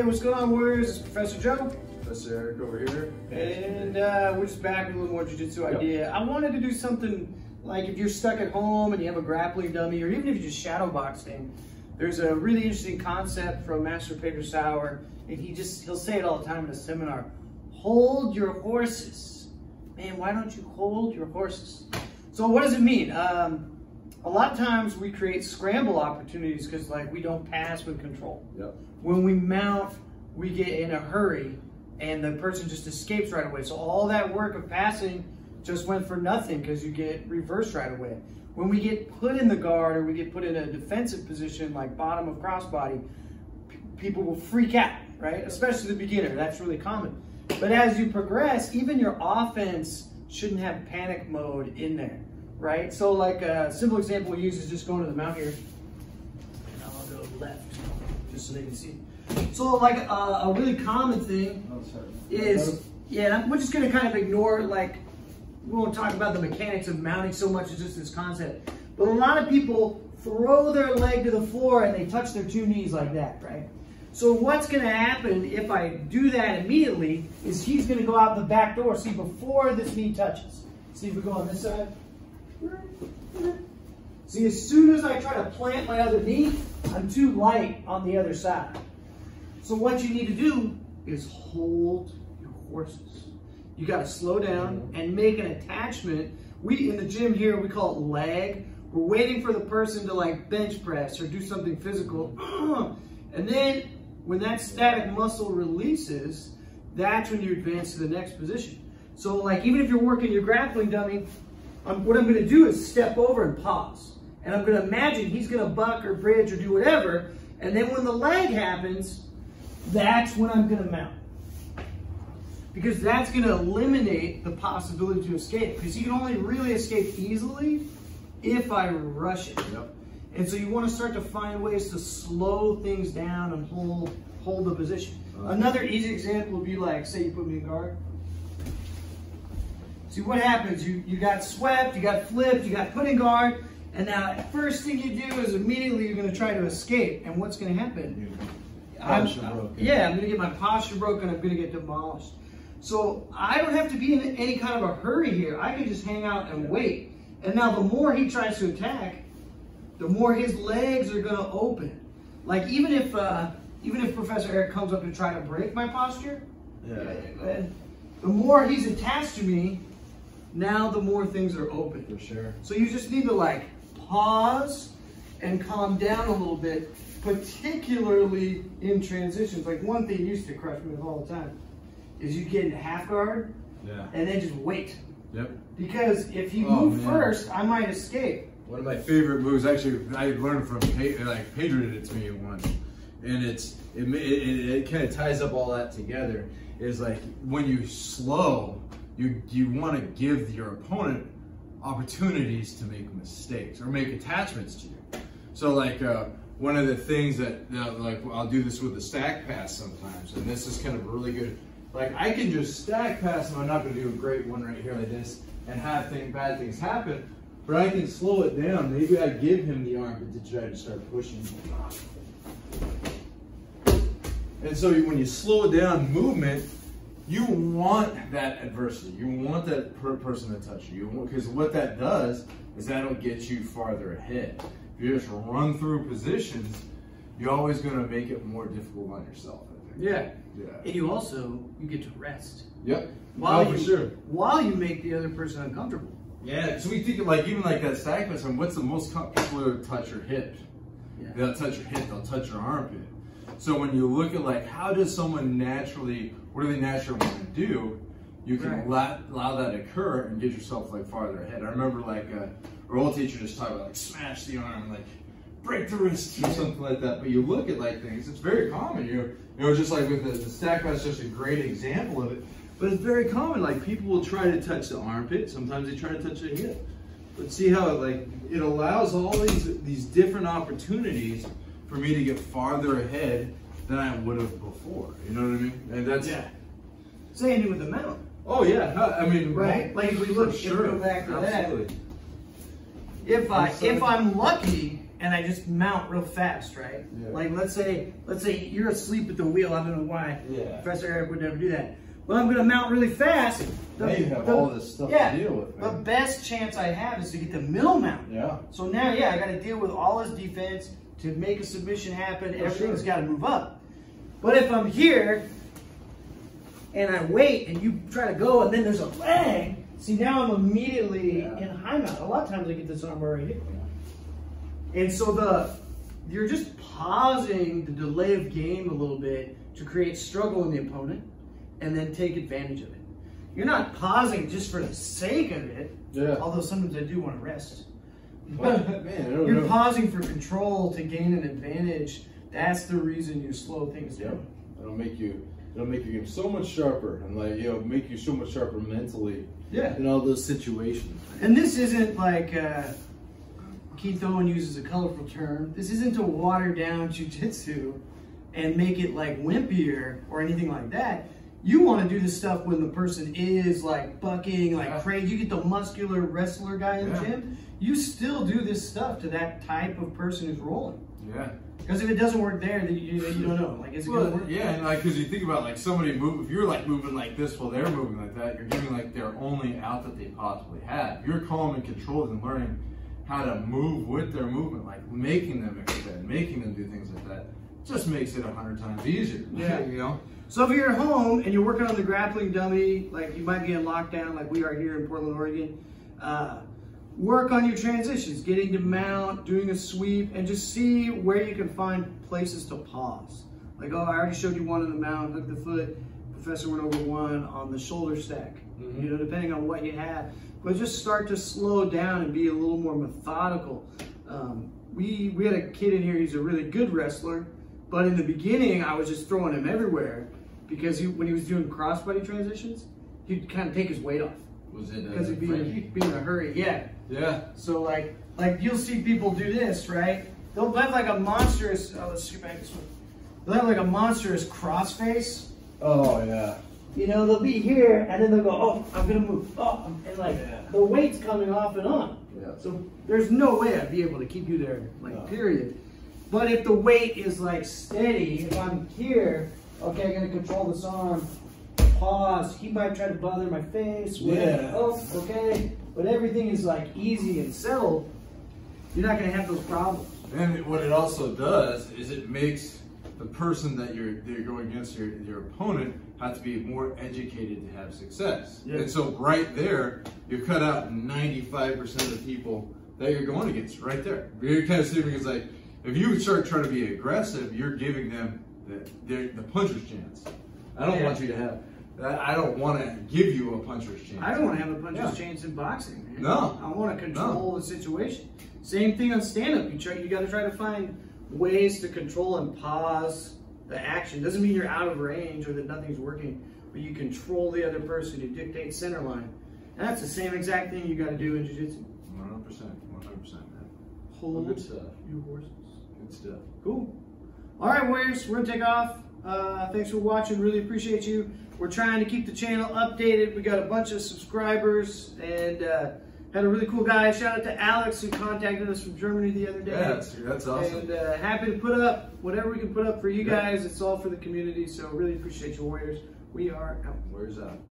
what's going on, Warriors? It's Professor Joe. Professor Eric over here. And we're just back with a little more jiu-jitsu idea. I wanted to do something like if you're stuck at home and you have a grappling dummy, or even if you're just shadow boxing, there's a really interesting concept from Master Pedro Sauer, and he'll say it all the time in a seminar. Hold your horses. Man, why don't you hold your horses? So what does it mean? A lot of times we create scramble opportunities because like we don't pass with control. Yep. When we mount, we get in a hurry and the person just escapes right away. So all that work of passing just went for nothing because you get reversed right away. When we get put in the guard or we get put in a defensive position like bottom of crossbody, people will freak out, right? Especially the beginner, that's really common. But as you progress, even your offense shouldn't have panic mode in there, right? So like a simple example we use is just going to the mount here. And I'll go left, just so they can see. So like a really common thing is, yeah, we're just gonna kind of ignore, like, we won't talk about the mechanics of mounting so much as just this concept. But a lot of people throw their leg to the floor and they touch their two knees like that, right? So what's gonna happen if I do that immediately is he's gonna go out the back door, see, before this knee touches. See if we go on this side. See, as soon as I try to plant my other knee, I'm too light on the other side. So what you need to do is hold your horses. You gotta slow down and make an attachment. We, in the gym here, we call it lag. We're waiting for the person to like bench press or do something physical. And then when that static muscle releases, that's when you advance to the next position. So like even if you're working your grappling dummy, what I'm gonna do is step over and pause. And I'm gonna imagine he's gonna buck or bridge or do whatever. And then when the lag happens, that's when I'm gonna mount. Because that's gonna eliminate the possibility to escape. Because you can only really escape easily if I rush it. Yep. And so you wanna start to find ways to slow things down and hold the position. Another easy example would be like, say you put me in guard. See what happens, you got swept, you got flipped, you got put in guard, and now first thing you do is immediately you're gonna try to escape. And what's gonna happen? I'm gonna get my posture broken, I'm gonna get demolished. So I don't have to be in any kind of a hurry here. I can just hang out and wait. And now the more he tries to attack, the more his legs are gonna open. Like even if Professor Eric comes up to try to break my posture, the more he's attached to me, now the more things are open. For sure. So you just need to like pause and calm down a little bit, particularly in transitions. Like one thing used to crush me with all the time is you get into half guard and then just wait. Yep. Because if you move first, I might escape. One of my favorite moves, actually, I learned from Pedro did it to me once, and it kind of ties up all that together. Is like when you slow, you want to give your opponent opportunities to make mistakes or make attachments to you. So like one of the things that like I'll do this with the stack pass sometimes, and this is kind of really good. Like I can just stack pass, and I'm not going to do a great one right here like this and have bad things happen, but I can slow it down. Maybe I give him the armpit to try to start pushing. And so when you slow down movement, you want that adversity. You want that person to touch you. Because what that does is that'll get you farther ahead. If you just run through positions, you're always going to make it more difficult on yourself, I think. Yeah. And you get to rest. Yep. While you make the other person uncomfortable. Yeah, so we think of like, even like that stack pass, what's the most people will touch your hip? Yeah. They'll touch your hip, they'll touch your armpit. So when you look at like, how does someone naturally, what do they naturally want to do? You can allow that to occur and get yourself like farther ahead. I remember like our old teacher just talked about like smash the arm, like break the wrist or something like that. But you look at like things, it's very common. You know, just like with the stack pass, just a great example of it. But it's very common. Like people will try to touch the armpit. Sometimes they try to touch the hip. But see how it allows all these different opportunities for me to get farther ahead than I would have before. You know what I mean? And that's Same with the mount. Oh yeah, I mean, right? Like if we look, sure, go back to absolutely. that. If I'm lucky and and I just mount real fast, right? Yeah. Like let's say you're asleep at the wheel. I don't know why. Yeah. Professor Eric would never do that. But I'm gonna mount really fast. Now you have all this stuff to deal with, man. The best chance I have is to get the middle mount. Yeah. So now, I got to deal with all his defense to make a submission happen. Everything's got to move up. But if I'm here and I wait and you try to go and then there's a lag, see now I'm immediately in high mount. A lot of times I get this arm right here. And so you're just pausing the delay of game a little bit to create struggle in the opponent and then take advantage of it. You're not pausing just for the sake of it, although sometimes I do want to rest. But man, you're pausing for control to gain an advantage. That's the reason you slow things down. It'll make your game so much sharper and make you so much sharper mentally. Yeah. In all those situations. And this isn't like Keith Owen uses a colorful term. This isn't to water down jiu-jitsu and make it like wimpier or anything like that. You want to do this stuff when the person is like bucking, like crazy. You get the muscular wrestler guy in the gym. You still do this stuff to that type of person who's rolling. Yeah. Because if it doesn't work there, then you don't know. Like, is it going to work? Yeah, and like, because you think about like somebody if you're like moving like this while they're moving like that, you're giving like their only out that they possibly have. You're calm and controlled and learning how to move with their movement, like making them extend, making them do things like that. Just makes it 100 times easier. Yeah. You know? So if you're at home and you're working on the grappling dummy, like you might be in lockdown like we are here in Portland, Oregon, work on your transitions, getting to mount, doing a sweep, and just see where you can find places to pause. Like, I already showed you one in the mount, hook the foot. Professor went over one on the shoulder stack, depending on what you have. But just start to slow down and be a little more methodical. We had a kid in here, he's a really good wrestler, but in the beginning, I was just throwing him everywhere because when he was doing crossbody transitions, he'd kind of take his weight off. Was it because he'd be in a hurry? Yeah. Yeah. So like you'll see people do this, right? They'll have like a monstrous. Oh, let's get back this one. They'll have like a monstrous crossface. Oh yeah. They'll be here and then they'll go, oh, I'm gonna move. Oh, and like the weight's coming off and on. Yeah. So there's no way I'd be able to keep you there, period. But if the weight is like steady, if I'm here, okay, I'm gonna control this arm, pause, he might try to bother my face, oh, okay, but everything is like easy and settled, you're not gonna have those problems. And what it also does is it makes the person that you're going against, your opponent, have to be more educated to have success. Yeah. And so right there, you cut out 95% of the people that you're going against, right there. You're kind of seeing it's like, if you start trying to be aggressive, you're giving them the puncher's chance. I don't want you to have. I don't want to give you a puncher's chance. I don't want to have a puncher's chance in boxing, man. No. I want to control the situation. Same thing on stand-up. You got to try to find ways to control and pause the action. Doesn't mean you're out of range or that nothing's working, but you control the other person. You dictate center line. And that's the same exact thing you got to do in jiu-jitsu. 100%, man. Hold good stuff. Your horses. Good stuff. Cool. All right, Warriors, we're gonna take off. Thanks for watching. Really appreciate you. We're trying to keep the channel updated. We got a bunch of subscribers and had a really cool guy. Shout out to Alex who contacted us from Germany the other day. Yeah, that's awesome. And happy to put up whatever we can put up for you guys. It's all for the community. So really appreciate you, Warriors. We are out. Warriors out.